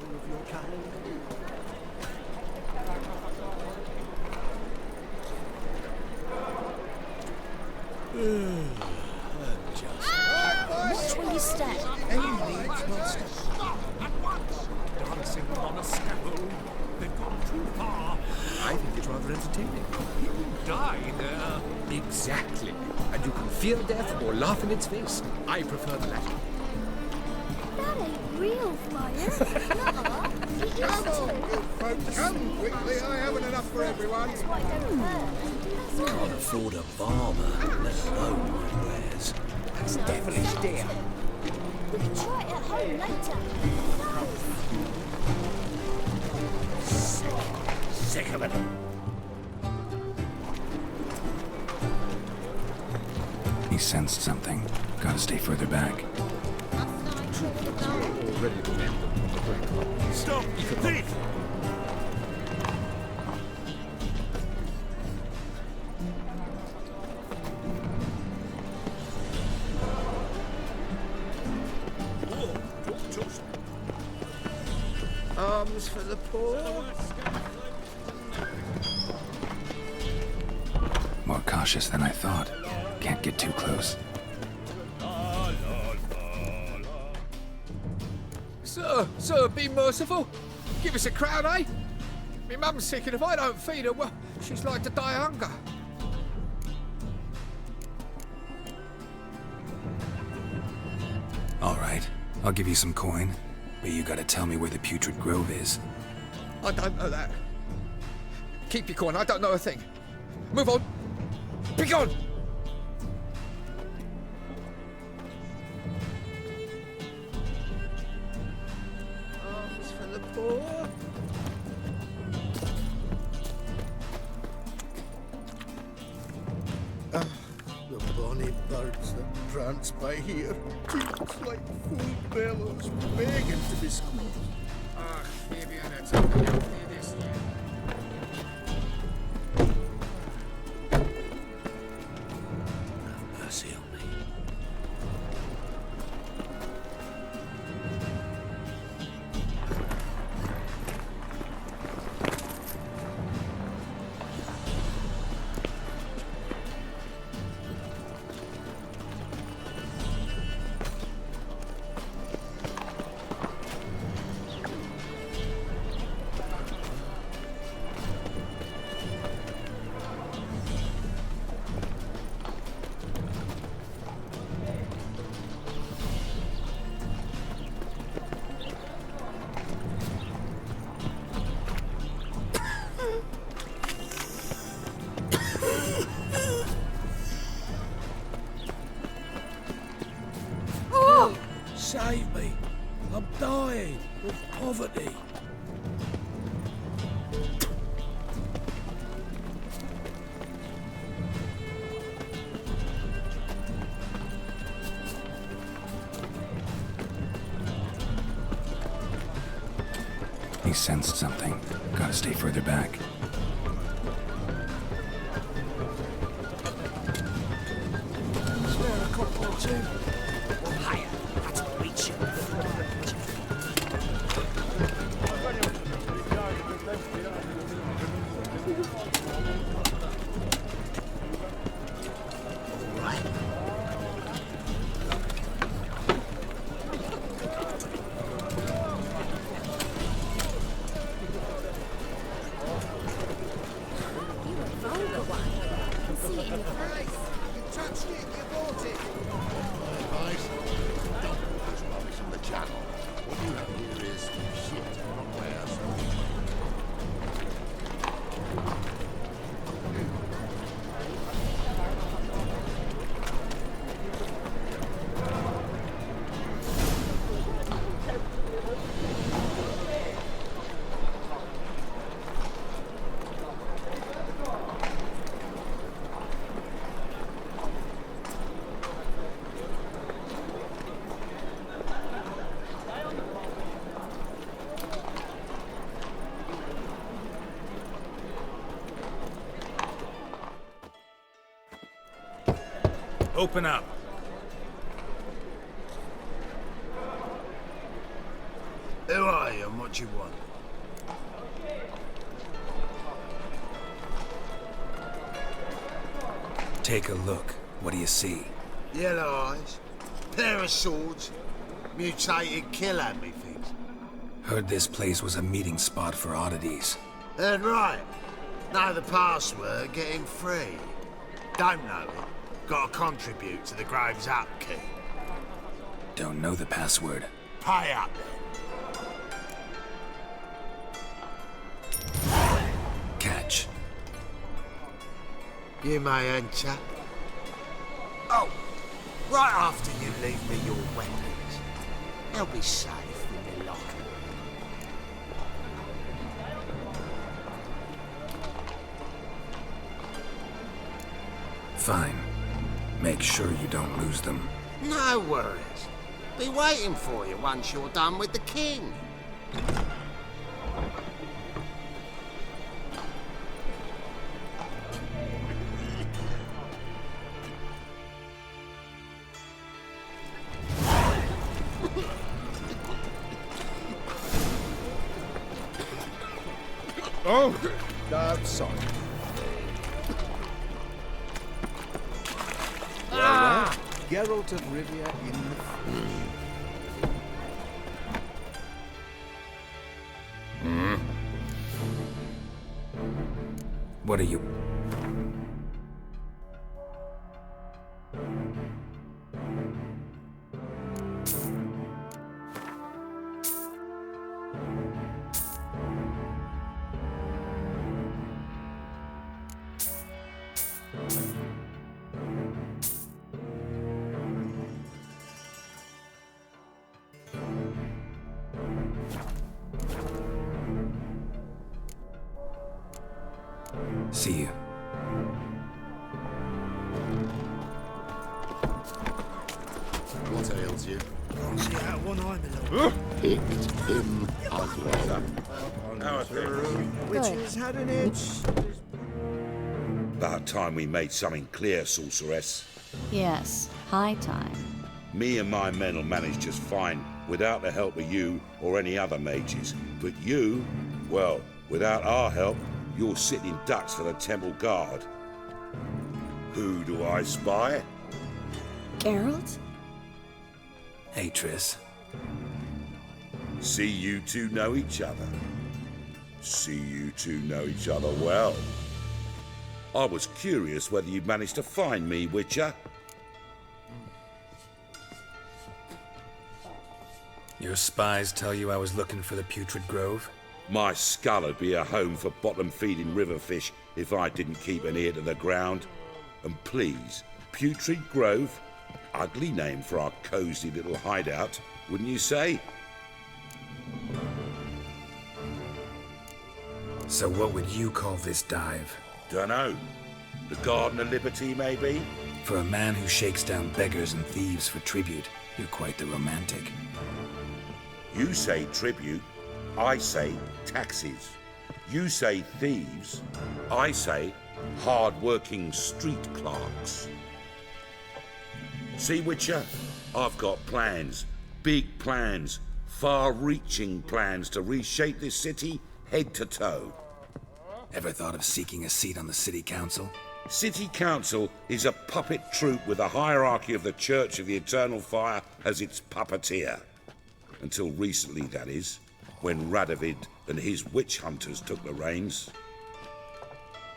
all of your kind. I'm just... Watch where you step. Aim needs master. Stop at once! Dancing on a scaffold. They've gone too far. I think it's rather entertaining. People die there. Exactly. And you can fear death or laugh in its face. I prefer the latter. That ain't real fire. Nuh-uh. It is Come on, too. you folks, come quickly. I haven't enough for everyone. That's why it don't hurt. Can't afford a barber, let alone my wares. That's devilish dear. We can try it at home later. Sick of it. He sensed something. Gotta stay further back. Already remember. Stop! Thief! Arms for the poor. More cautious than I thought. Can't get too close. Sir, be merciful. Give us a crown, eh? My mum's sick, and if I don't feed her, well, she's like to die of hunger. All right, I'll give you some coin, but you gotta tell me where the Putrid Grove is. I don't know that. Keep your coin, I don't know a thing. Move on. Be gone! Arms for the poor. The bonny birds that prance by here, cheeks like full bellows, begging to be squeezed. Ach, hier bien, jetzt haben wir auch hier das hier. Have mercy on me. Save me. I'm dying of poverty. He sensed something. Gotta stay further back. Spare a couple or two. Higher. That's a great show. You a vulgar one. I can see it in your face. You touched it, you bought it. Advice? Don't put this rubbish on the channel. What you have here is shit, not wares. Open up. Who are you and what do you want? Take a look. What do you see? Yellow eyes, pair of swords, mutated killer, methinks. Heard this place was a meeting spot for oddities. Heard right. Know the password, get him free. Don't know it. Gotta contribute to the Grove's upkeep. Don't know the password. Pay up then. Catch. You may enter. Oh, right after you leave me your weapons. They'll be safe in the locker. Fine. Make sure you don't lose them. No worries. Be waiting for you once you're done with the king. Oh, I'm sorry. Ah! Geralt of Rivia in the What are you... See you. What ails you? Can't see out of one eye, my lord. Picked him up. Witches had an itch. About time we made something clear, sorceress. Yes, high time. Me and my men will manage just fine, without the help of you or any other mages. But you, well, without our help, you're sitting ducks for the temple guard. Who do I spy? Geralt? Hey, Triss. See you two know each other. See you two know each other well. I was curious whether you'd managed to find me, Witcher. Your spies tell you I was looking for the Putrid Grove? My skull would be a home for bottom-feeding river fish if I didn't keep an ear to the ground. And please, Putrid Grove? Ugly name for our cosy little hideout, wouldn't you say? So what would you call this dive? Dunno. The Garden of Liberty, maybe? For a man who shakes down beggars and thieves for tribute, you're quite the romantic. You say tribute, I say taxes. You say thieves, I say hard-working street clerks. See, Witcher, I've got plans, big plans, far-reaching plans to reshape this city head to toe. Ever thought of seeking a seat on the city council? City Council is a puppet troupe with a hierarchy of the Church of the Eternal Fire as its puppeteer. Until recently, that is, when Radovid and his witch hunters took the reins.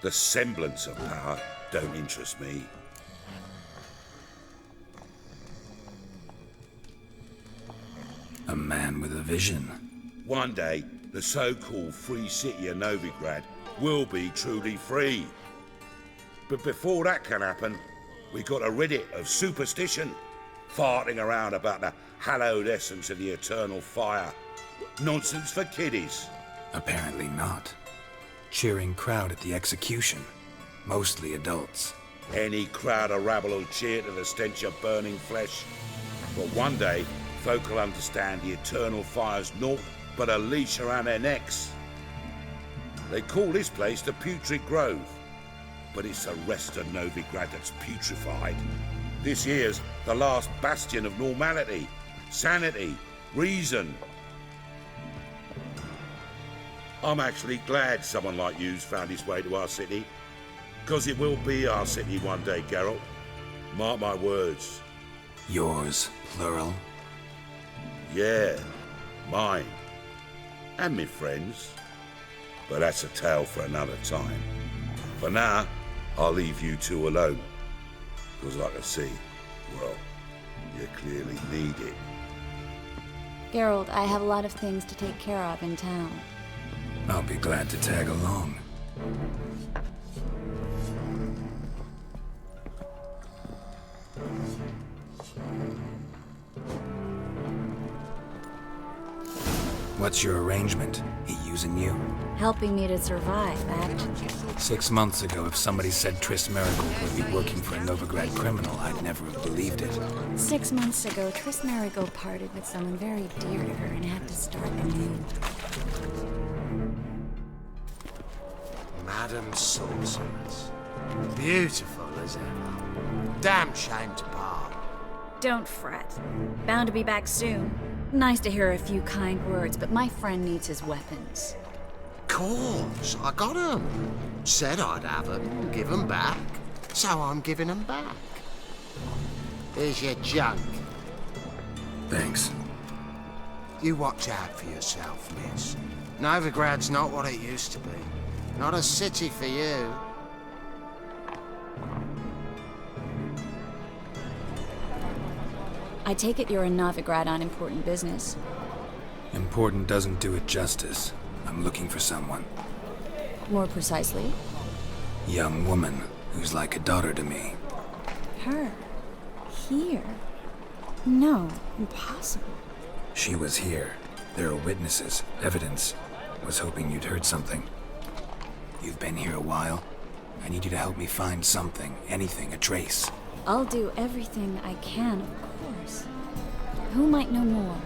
The semblance of power don't interest me. A man with a vision. One day, the so-called free city of Novigrad will be truly free. But before that can happen, we got to rid it of superstition, farting around about the hallowed essence of the eternal fire. Nonsense for kiddies. Apparently not. Cheering crowd at the execution. Mostly adults. Any crowd of rabble will cheer to the stench of burning flesh. But one day, folk will understand the eternal fire's naught but a leash around their necks. They call this place the Putrid Grove, but it's the rest of Novigrad that's putrefied. This here's the last bastion of normality, sanity, reason. I'm actually glad someone like you's found his way to our city. Because it will be our city one day, Geralt. Mark my words. Yours, plural. Yeah, mine. And me friends. But that's a tale for another time. For now, I'll leave you two alone. Because I can see, well, you clearly need it. Geralt, I have a lot of things to take care of in town. I'll be glad to tag along. What's your arrangement? He using you? Helping me to survive, actually. 6 months ago, if somebody said Triss Merigold would be working for a Novigrad criminal, I'd never have believed it. 6 months ago, Triss Merigold parted with someone very dear to her and had to start anew. Madam Sorceress. Beautiful as ever. Damn shame to part. Don't fret. Bound to be back soon. Nice to hear a few kind words, but my friend needs his weapons. Course, I got 'em. Said I'd have 'em, give 'em back. So I'm giving 'em back. Here's your junk. Thanks. You watch out for yourself, miss. Novigrad's not what it used to be. Not a city for you. I take it you're in Novigrad on important business. Important doesn't do it justice. I'm looking for someone. More precisely? Young woman who's like a daughter to me. Her? Here? No, impossible. She was here. There are witnesses, evidence. Was hoping you'd heard something. You've been here a while. I need you to help me find something, anything, a trace. I'll do everything I can, of course. Who might know more?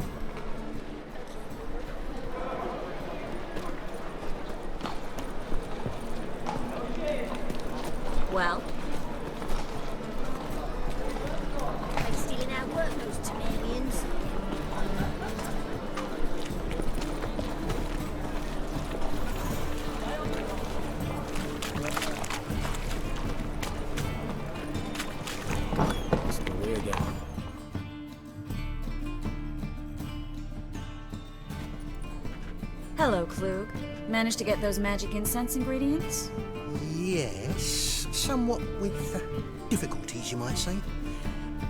Well? Are you stealing our work, those Temerians? Hello, Klug. Managed to get those magic incense ingredients? Yes, somewhat with difficulties, you might say.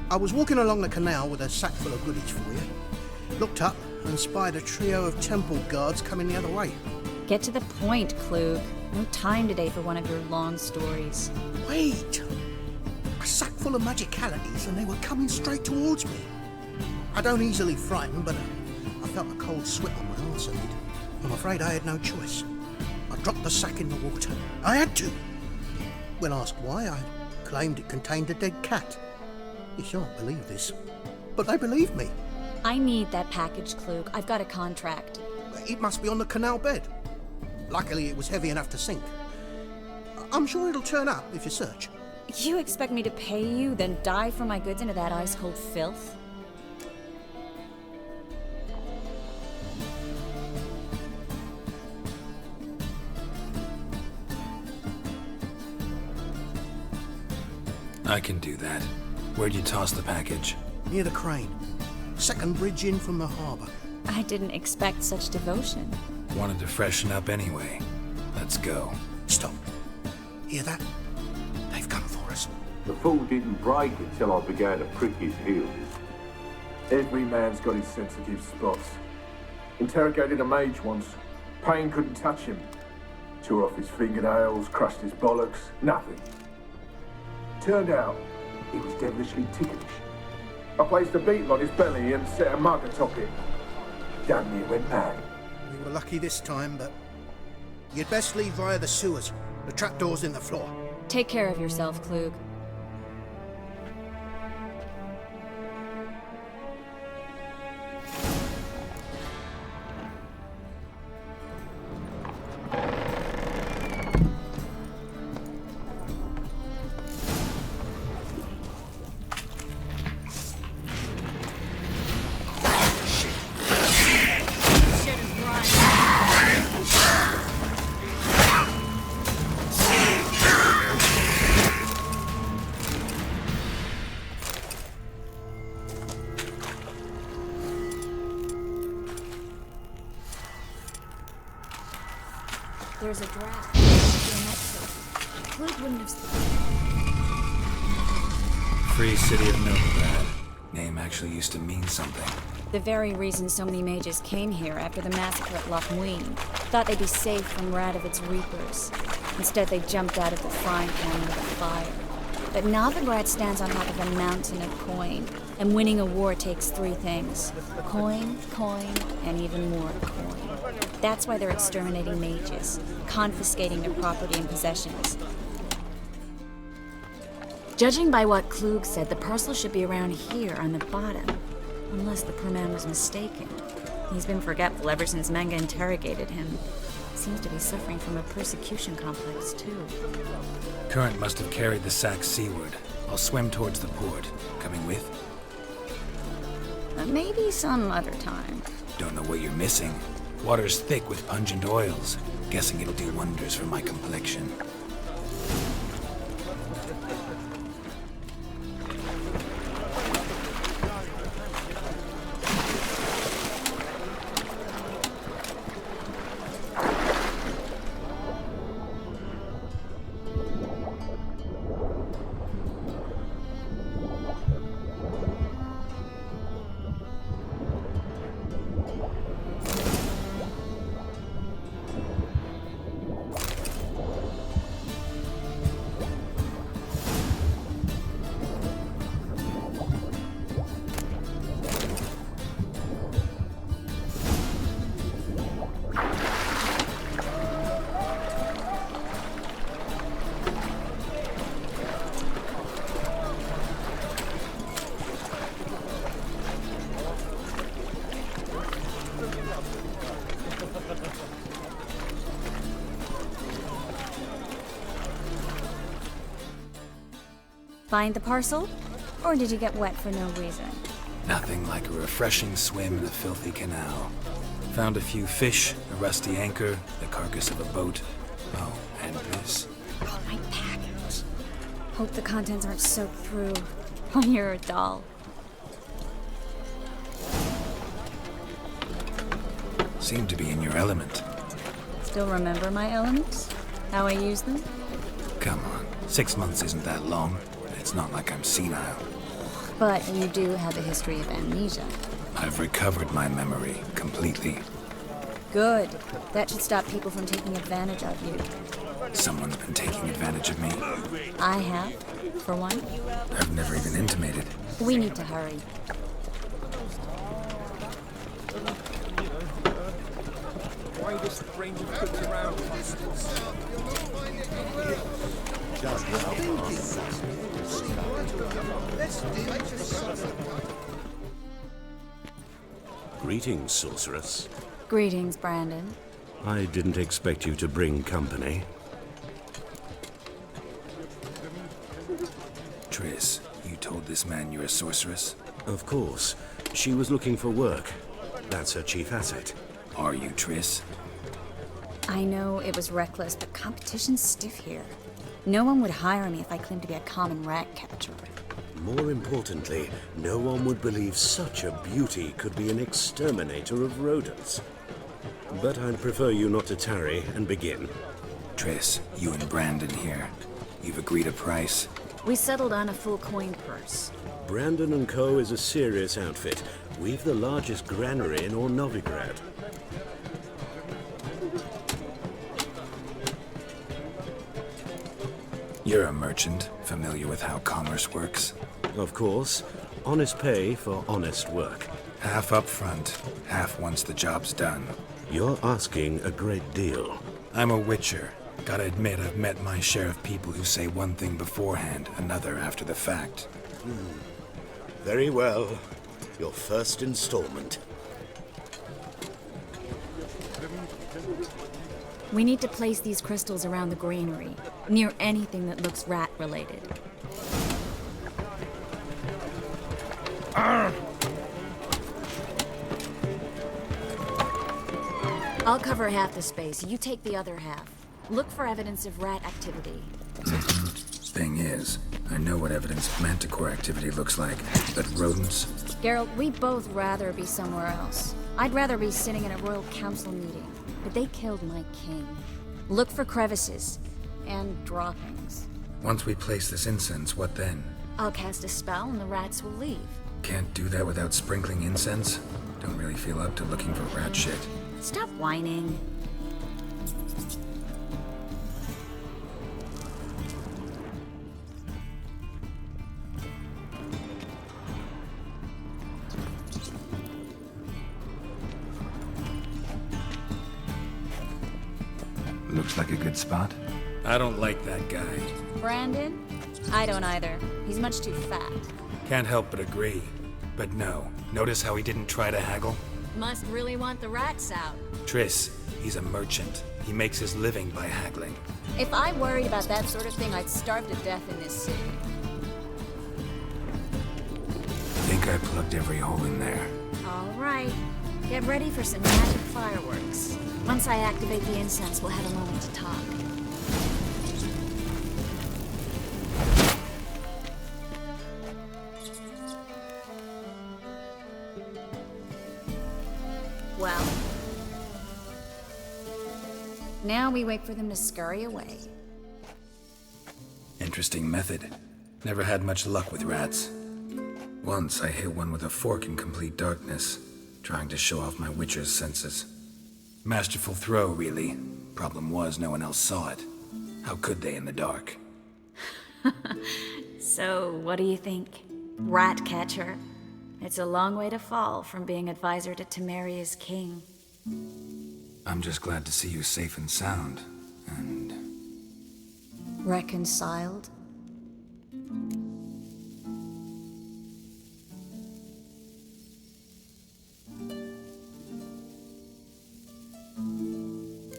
I was walking along the canal with a sack full of goodies for you. Looked up and spied a trio of temple guards coming the other way. Get to the point, Klug. No time today for one of your long stories. Wait! A sack full of magicalities and they were coming straight towards me. I don't easily frighten, but I felt a cold sweat on my arse. I'm afraid I had no choice. I dropped the sack in the water. I had to. When asked why, I claimed it contained a dead cat. You shan't believe this, but they believed me. I need that package, Klug. I've got a contract. It must be on the canal bed. Luckily, it was heavy enough to sink. I'm sure it'll turn up if you search. You expect me to pay you, then dive for my goods into that ice-cold filth? I can do that. Where'd you toss the package? Near the crane. Second bridge in from the harbour. I didn't expect such devotion. Wanted to freshen up anyway. Let's go. Stop. Hear that? They've come for us. The fool didn't break until I began to prick his heels. Every man's got his sensitive spots. Interrogated a mage once. Pain couldn't touch him. Tore off his fingernails, crushed his bollocks, nothing. Turned out, he was devilishly ticklish. I placed a beetle on his belly and set a mug atop it. Damn near went mad. We were lucky this time, but you'd best leave via the sewers. The trapdoor's in the floor. Take care of yourself, Klug. There's a draft. Clue wouldn't have... Free City of Novigrad. Name actually used to mean something. The very reason so many mages came here after the massacre at Loch Muin. Thought they'd be safe from Radovid's reapers. Instead, they jumped out of the frying pan with a fire. But Novigrad stands on top of a mountain of coin, and winning a war takes 3 things. Coin, coin, and even more coin. That's why they're exterminating mages, confiscating their property and possessions. Judging by what Klug said, the parcel should be around here on the bottom. Unless the poor man was mistaken. He's been forgetful ever since Manga interrogated him. Seems to be suffering from a persecution complex, too. Current must have carried the sack seaward. I'll swim towards the port. Coming with? Maybe some other time. Don't know what you're missing. Water's thick with pungent oils. Guessing it'll do wonders for my complexion. Find the parcel? Or did you get wet for no reason? Nothing like a refreshing swim in a filthy canal. Found a few fish, a rusty anchor, the carcass of a boat. Oh, and this. Oh, my package. Hope the contents aren't soaked through. Oh, you're a doll. Seem to be in your element. Still remember my elements? How I use them? Come on, 6 months isn't that long. It's not like I'm senile. But you do have a history of amnesia. I've recovered my memory completely. Good. That should stop people from taking advantage of you. Someone's been taking advantage of me. I have, for one. I've never even intimated. We need to hurry. Why this stranger puts around? Greetings, sorceress. Greetings, Brandon. I didn't expect you to bring company. Triss, you told this man you're a sorceress? Of course. She was looking for work. That's her chief asset. Are you, Triss? I know it was reckless, but competition's stiff here. No one would hire me if I claimed to be a common rat catcher. More importantly, no one would believe such a beauty could be an exterminator of rodents. But I'd prefer you not to tarry and begin. Triss, you and Brandon here. You've agreed a price? We settled on a full coin purse. Brandon & Co. is a serious outfit. We've the largest granary in all Novigrad. You're a merchant, familiar with how commerce works? Of course. Honest pay for honest work. Half up front, half once the job's done. You're asking a great deal. I'm a witcher. Gotta admit, I've met my share of people who say one thing beforehand, another after the fact. Very well. Your first installment. We need to place these crystals around the granary, near anything that looks rat-related. I'll cover half the space. You take the other half. Look for evidence of rat activity. Thing is, I know what evidence of manticore activity looks like, but rodents? Geralt, we'd both rather be somewhere else. I'd rather be sitting in a royal council meeting, but they killed my king. Look for crevices and droppings. Once we place this incense, what then? I'll cast a spell and the rats will leave. Can't do that without sprinkling incense? Don't really feel up to looking for rat shit. Stop whining. Looks like a good spot. I don't like that guy. Brandon? I don't either. He's much too fat. Can't help but agree. But no, notice how he didn't try to haggle? Must really want the rats out. Triss, he's a merchant. He makes his living by haggling. If I worried about that sort of thing, I'd starve to death in this city. Think I plugged every hole in there. All right. Get ready for some magic fireworks. Once I activate the incense, we'll have a moment to talk. Well, now we wait for them to scurry away. Interesting method. Never had much luck with rats. Once I hit one with a fork in complete darkness, trying to show off my witcher's senses. Masterful throw, really. Problem was, no one else saw it. How could they in the dark? So, what do you think? Rat catcher? It's a long way to fall from being advisor to Temeria's king. I'm just glad to see you safe and sound, and... Reconciled?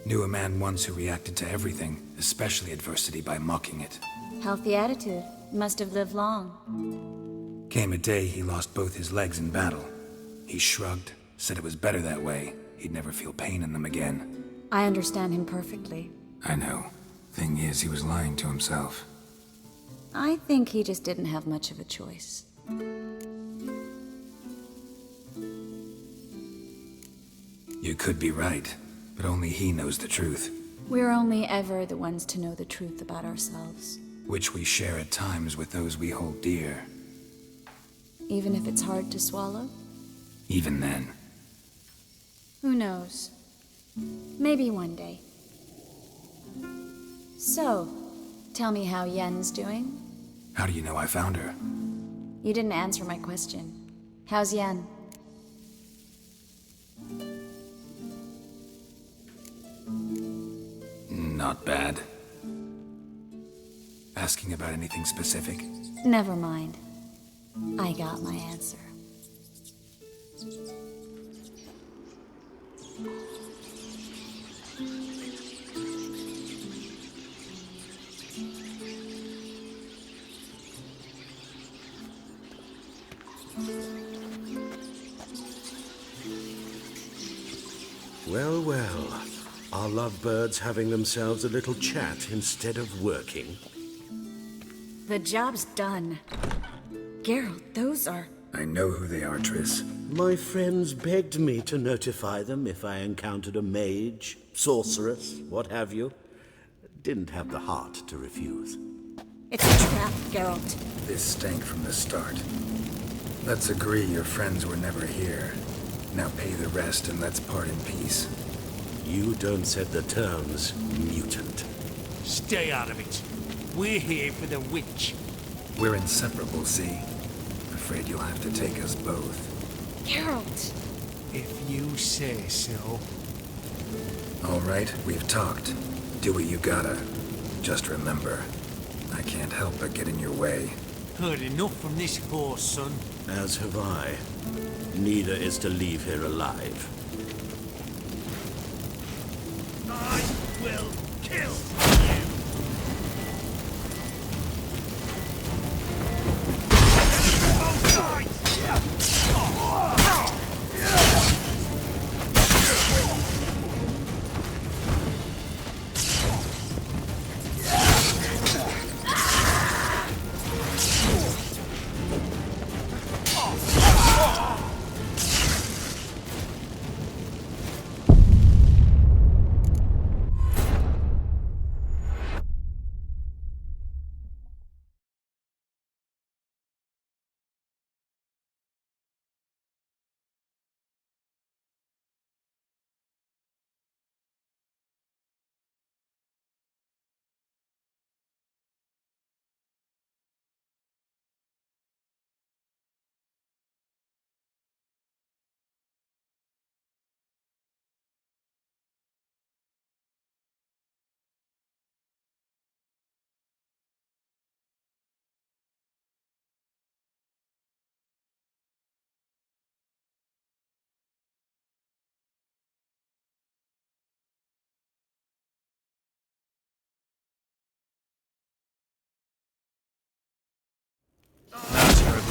Knew a man once who reacted to everything, especially adversity, by mocking it. Healthy attitude. Must have lived long. Came a day he lost both his legs in battle. He shrugged, said it was better that way. He'd never feel pain in them again. I understand him perfectly. I know. Thing is, he was lying to himself. I think he just didn't have much of a choice. You could be right, but only he knows the truth. We're only ever the ones to know the truth about ourselves. Which we share at times with those we hold dear. Even if it's hard to swallow? Even then. Who knows? Maybe one day. So, tell me how Yen's doing? How do you know I found her? You didn't answer my question. How's Yen? Not bad. Asking about anything specific? Never mind. I got my answer. Well, well. Are lovebirds having themselves a little chat instead of working? The job's done. Geralt, those are... I know who they are, Triss. My friends begged me to notify them if I encountered a mage, sorceress, what have you. Didn't have the heart to refuse. It's a trap, Geralt. This stank from the start. Let's agree your friends were never here. Now pay the rest and let's part in peace. You don't set the terms, mutant. Stay out of it. We're here for the witch. We're inseparable, see? Afraid you'll have to take us both. Geralt! If you say so. All right, we've talked. Do what you gotta. Just remember, I can't help but get in your way. Heard enough from this horse, son. As have I. Neither is to leave here alive. I will kill you.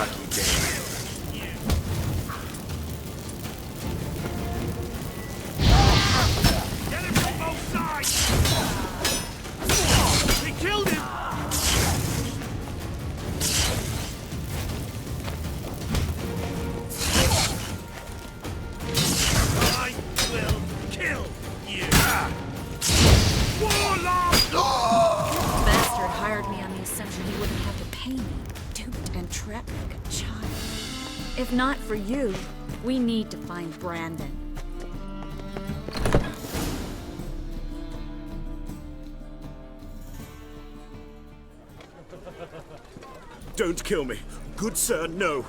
lucky day. Get him from both sides! He killed him! I will kill you! Warlock! Bastard hired me on the assumption he wouldn't have to pay me, duped and trapped like a child. If not for you, we need to find Brandon. Don't kill me. Good sir, no.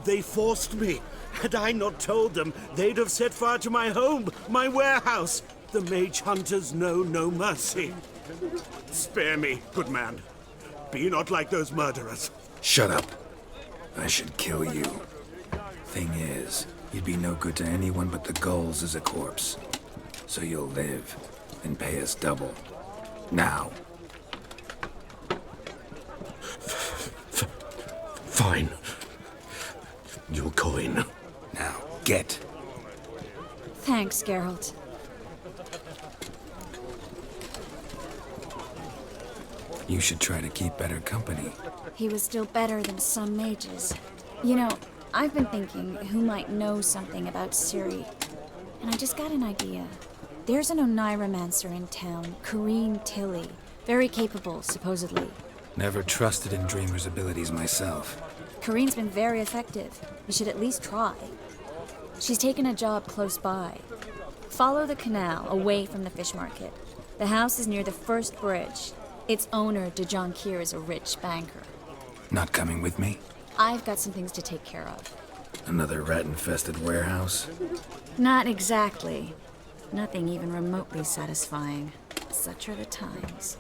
They forced me. Had I not told them, they'd have set fire to my home, my warehouse. The mage hunters know no mercy. Spare me, good man. Be not like those murderers. Shut up. I should kill you. Thing is, you'd be no good to anyone but the gulls as a corpse. So you'll live and pay us double. Now. Fine. Your coin. Now, get. Thanks, Geralt. You should try to keep better company. He was still better than some mages. You know, I've been thinking who might know something about Ciri. And I just got an idea. There's an Oneiromancer in town, Corrine Tilly. Very capable, supposedly. Never trusted in Dreamer's abilities myself. Corrine's been very effective. You should at least try. She's taken a job close by. Follow the canal away from the fish market. The house is near the first bridge. Its owner, de Jonquier, is a rich banker. Not coming with me? I've got some things to take care of. Another rat-infested warehouse? Not exactly. Nothing even remotely satisfying. Such are the times.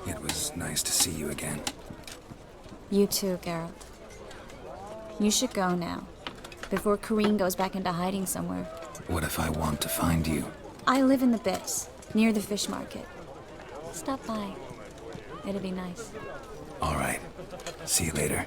It was nice to see you again. You too, Geralt. You should go now, before Corrine goes back into hiding somewhere. What if I want to find you? I live in the Bits, near the fish market. Stop by. It'll be nice. All right. See you later.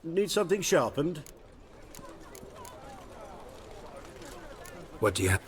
Need something sharpened? What do you have?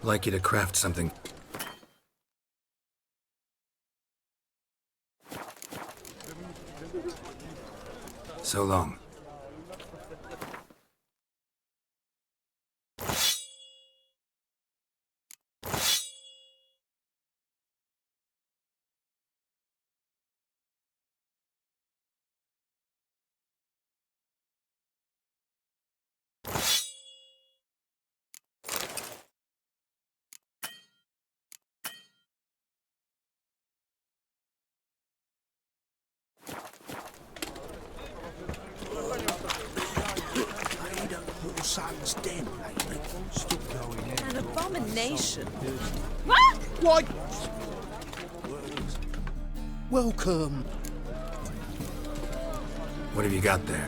Like you to craft something. So long. Son's den lately. Still going in. An abomination. Why? Welcome. What have you got there?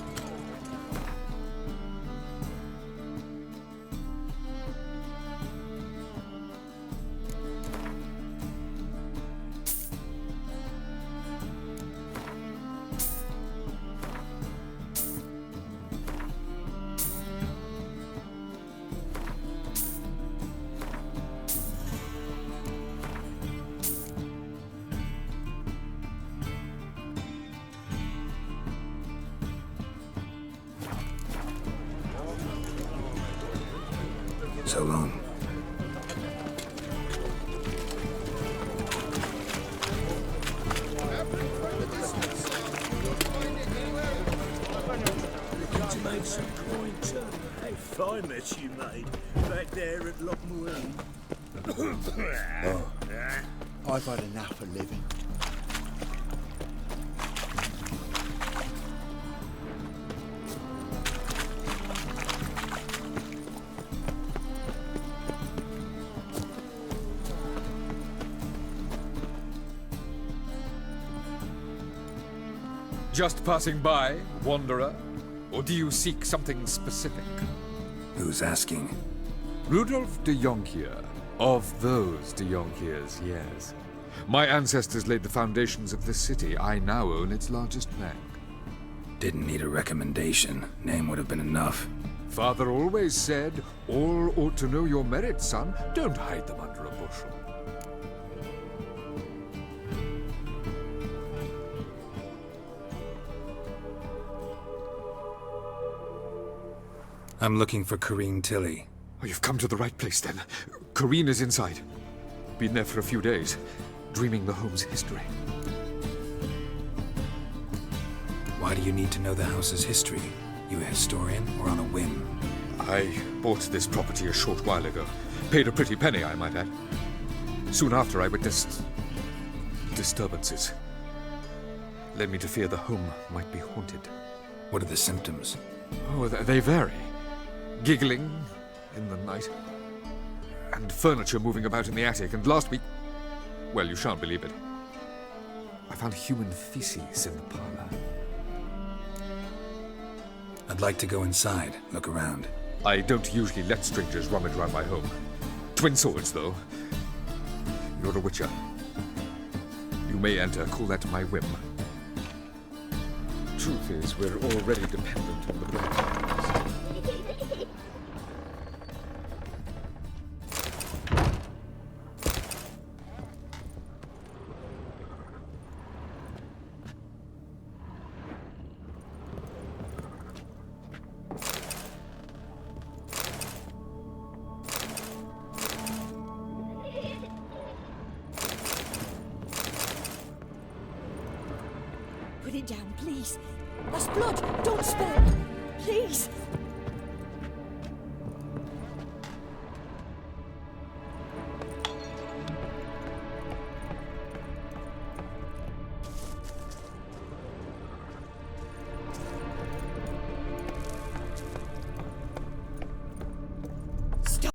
So long. To make some coin too. Hey, fine mess you made. Back there at Loch Marine. I've had enough of living. Just passing by, wanderer? Or do you seek something specific? Who's asking? Rudolf de Jonkier. Of those de Jonkiers, yes. My ancestors laid the foundations of this city. I now own its largest bank. Didn't need a recommendation. Name would have been enough. Father always said, all ought to know your merits, son. Don't hide them under a bushel. I'm looking for Corrine Tilly. Oh, you've come to the right place, then. Corrine is inside. Been there for a few days, dreaming the home's history. Why do you need to know the house's history? You a historian or on a whim? I bought this property a short while ago. Paid a pretty penny, I might add. Soon after, I witnessed disturbances. Led me to fear the home might be haunted. What are the symptoms? Oh, they vary. Giggling in the night, and furniture moving about in the attic, and last week, well, you shan't believe it, I found human feces in the parlor. I'd like to go inside, look around. I don't usually let strangers rummage around my home. Twin swords, though. You're a witcher. You may enter, call that my whim. Truth is, we're already dependent on the bread. Put it down, please. That's blood. Don't spill it. Please.